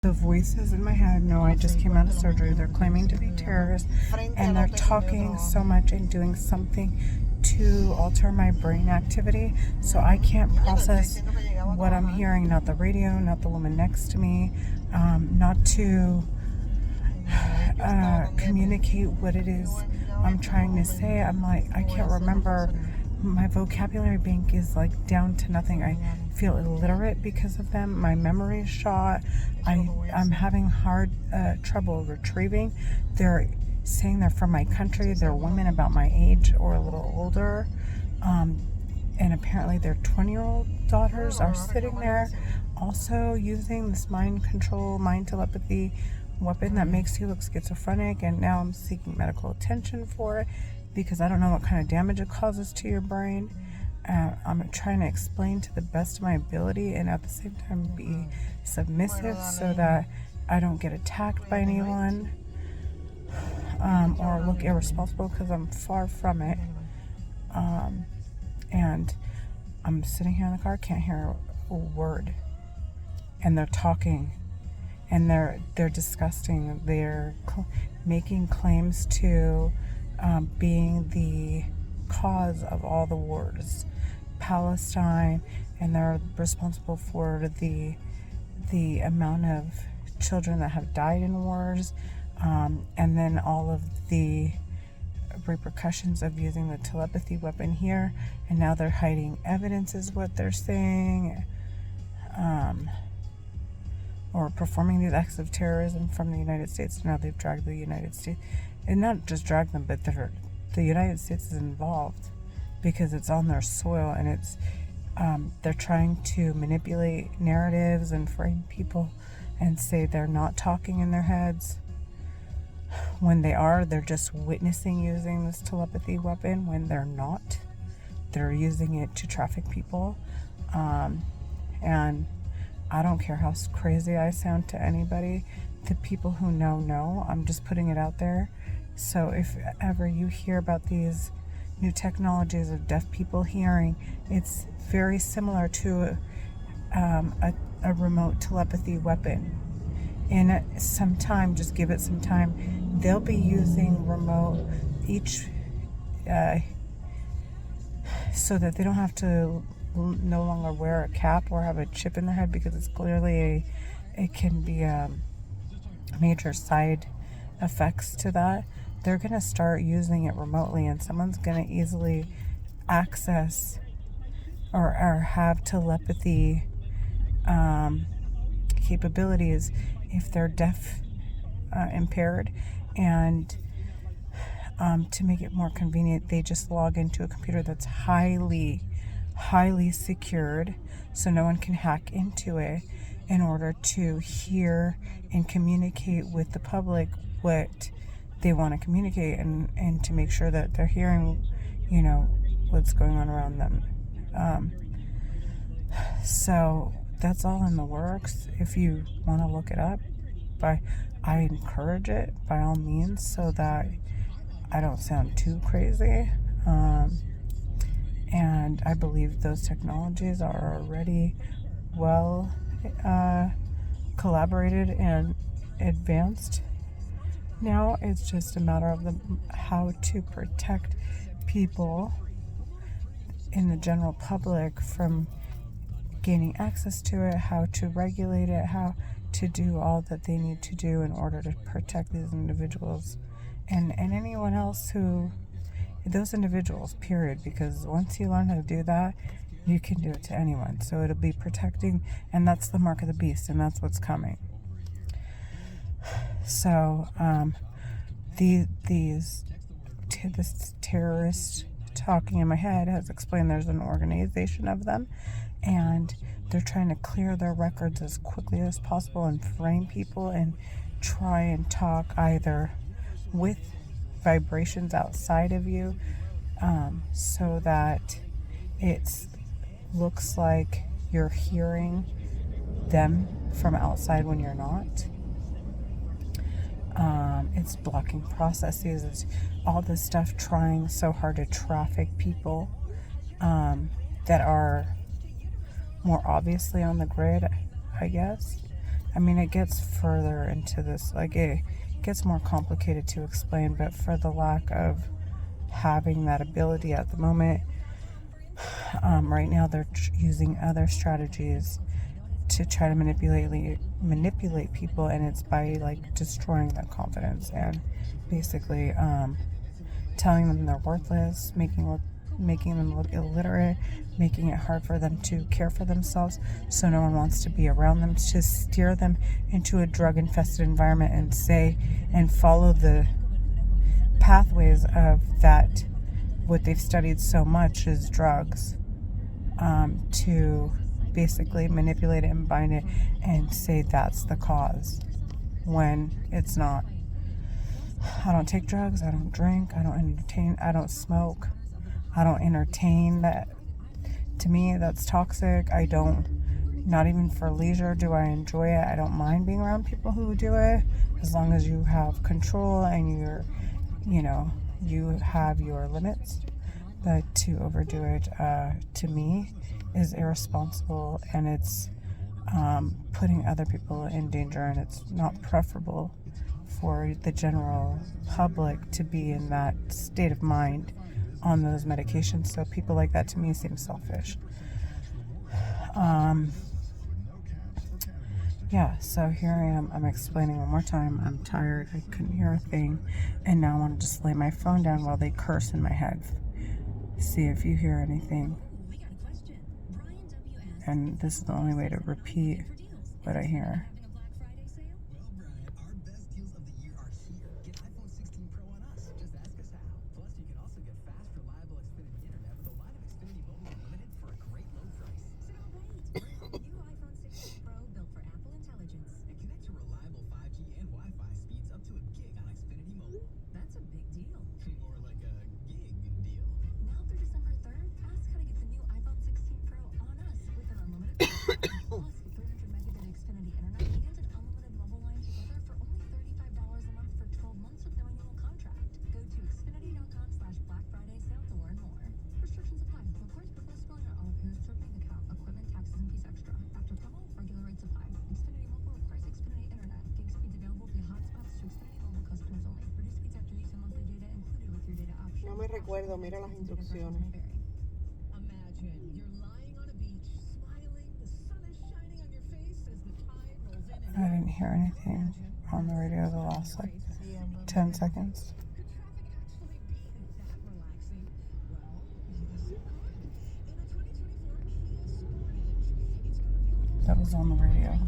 The voices in my head know I just came out of surgery. They're claiming to be terrorists, and they're talking so much and doing something to alter my brain activity, so I can't process what I'm hearing. Not the radio, not the woman next to me, not to communicate what it is I'm trying to say. I'm like, I can't remember. My vocabulary bank is like down to nothing. I feel illiterate because of them. My memory is shot. I'm having hard trouble retrieving. They're saying they're from my country. They're women about my age or a little older. And apparently their 20-year-old daughters are sitting there also using this mind control, mind telepathy weapon that makes you look schizophrenic. And now I'm seeking medical attention for it because I don't know what kind of damage it causes to your brain. I'm trying to explain to the best of my ability and at the same time be submissive so that I don't get attacked by anyone or look irresponsible, because I'm far from it. And I'm sitting here in the car, can't hear a word. And they're talking and they're disgusting. They're making claims to being the cause of all the wars, Palestine, and they're responsible for the amount of children that have died in wars, and then all of the repercussions of using the telepathy weapon here. And now they're hiding evidence is what they're saying, or performing these acts of terrorism from the United States. Now they've dragged the United States, and not just dragged them, but the United States is involved because it's on their soil, and it's they're trying to manipulate narratives and frame people and say they're not talking in their heads when they are. They're just witnessing using this telepathy weapon when they're not. They're using it to traffic people, and I don't care how crazy I sound to anybody. The people who know. I'm just putting it out there. So if ever you hear about these new technologies of deaf people hearing, it's very similar to a remote telepathy weapon. In some time, just give it some time, they'll be using remote each so that they don't have to no longer wear a cap or have a chip in their head, because it's clearly it can be major side effects to that. They're going to start using it remotely, and someone's going to easily access or have telepathy capabilities if they're deaf impaired. And to make it more convenient, they just log into a computer that's highly secured, so no one can hack into it, in order to hear and communicate with the public what they want to communicate, and to make sure that they're hearing, what's going on around them. So that's all in the works. If you want to look it up, I encourage it by all means, so that I don't sound too crazy. And I believe those technologies are already well collaborated and advanced. Now it's just a matter of how to protect people in the general public from gaining access to it, how to regulate it, how to do all that they need to do in order to protect these individuals and anyone else those individuals, period, because once you learn how to do that, you can do it to anyone. So it'll be protecting, and that's the mark of the beast, and that's what's coming. So this terrorist talking in my head has explained there's an organization of them, and they're trying to clear their records as quickly as possible and frame people and try and talk either with vibrations outside of you, so that it looks like you're hearing them from outside when you're not. It's blocking processes. It's all this stuff trying so hard to traffic people that are more obviously on the grid, I guess. I mean, it gets further into this, like it gets more complicated to explain, but for the lack of having that ability at the moment, right now they're using other strategies to try to manipulate people, and it's by like destroying their confidence and basically telling them they're worthless, making them look illiterate, making it hard for them to care for themselves, so no one wants to be around them, to steer them into a drug-infested environment and follow the pathways of that, what they've studied so much is drugs, to basically manipulate it and bind it and say that's the cause when it's not. I don't take drugs, I don't drink, I don't entertain, I don't smoke, I don't entertain. That, to me, that's toxic. I don't, not even for leisure do I enjoy it. I don't mind being around people who do it, as long as you have control and you have your limits. But to overdo it, to me, is irresponsible, and it's putting other people in danger, and it's not preferable for the general public to be in that state of mind on those medications. So people like that, to me, seem selfish. Yeah, so here I am. I'm explaining one more time. I'm tired. I couldn't hear a thing. And now I want to just lay my phone down while they curse in my head. See if you hear anything. And this is the only way to repeat what I hear. No me recuerdo, mira las instrucciones. I didn't hear anything on the radio the last 10 seconds. That was on the radio.